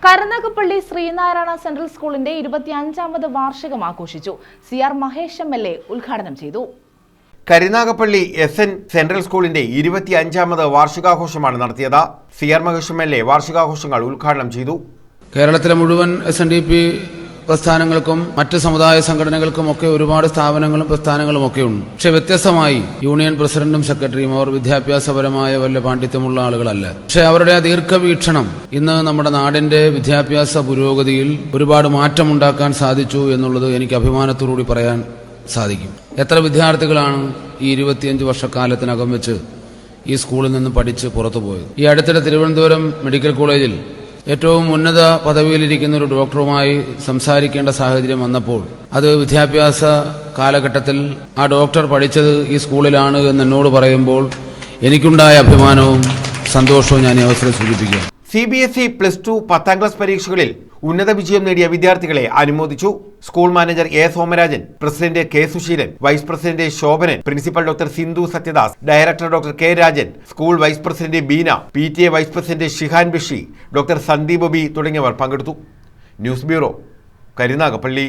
Karunagappally Sreenarayana central സ്കൂളിന്റെ 25ാമത് വാർഷികം ആഘോഷിച്ചു. CR മഹേഷ് MLA ഉദ്ഘാടനം ചെയ്തു. കരുനാഗപ്പള്ളി SN സെൻട്രൽ സ്കൂളിന്റെ 25ാമത് വാർഷികാഘോഷമാണ് നടത്തിയത്. CR മഹേഷ് MLA വാർഷികാഘോഷങ്ങൾ ഉദ്ഘാടനം ചെയ്തു. കേരളത്തിലെ മുഴുവൻ SNDP പ്രസ്ഥാനങ്ങൾക്കും മറ്റ് സമുദായ സംഘടനകൾക്കും ഒക്കെ ഒരുപാട് സ്ഥാപനങ്ങളും പ്രസ്ഥാനങ്ങളും ഒക്കെ ഉണ്ട്. പക്ഷെ വ്യത്യസ്തമായി യൂണിയൻ പ്രസിഡന്റും സെക്രട്ടറിയും അവർ വിദ്യാഭ്യാസപരമായ വല്ല പാണ്ഡിത്യമുള്ള ആളുകളല്ല. പക്ഷെ അവരുടെ ദീർഘവീക്ഷണം ഇന്ന് നമ്മുടെ നാടിന്റെ വിദ്യാഭ്യാസ പുരോഗതിയിൽ ഒരുപാട് മാറ്റമുണ്ടാക്കാൻ സാധിച്ചു എന്നുള്ളത് എനിക്ക് അഭിമാനത്തോടുകൂടി പറയാൻ സാധിക്കും. എത്ര വിദ്യാർത്ഥികളാണ് ഈ 25 വർഷക്കാലത്തിനകം വെച്ച് ഈ സ്കൂളിൽ നിന്ന് പഠിച്ച് പുറത്തുപോയത്. ഈ അടുത്തിടെ തിരുവനന്തപുരം മെഡിക്കൽ കോളേജിൽ ഏറ്റവും ഉന്നത പദവിയിലിരിക്കുന്ന ഒരു ഡോക്ടറുമായി സംസാരിക്കേണ്ട സാഹചര്യം വന്നപ്പോൾ അത് വിദ്യാഭ്യാസ കാലഘട്ടത്തിൽ ആ ഡോക്ടർ പഠിച്ചത് ഈ സ്കൂളിലാണ് എന്ന് എന്നോട് പറയുമ്പോൾ എനിക്കുണ്ടായ അഭിമാനവും സന്തോഷവും ഞാൻ ഈ അവസരം സൂചിപ്പിക്കുക. CBSE +2 10ാം ക്ലാസ് പരീക്ഷകളിൽ ഉന്നത വിജയം നേടിയ വിദ്യാർത്ഥികളെ അനുമോദിച്ചു. School manager A. Somarajan, president K. Susheelan, vice president Shobhanan, principal doctor Sindhu Sathyadas, director doctor K. Rajan, school vice president Beena, PTA vice president Shihan Bashi, doctor Sandeep B തുടങ്ങിയവർ പങ്കെടുത്തു. News bureau, Karunagappally.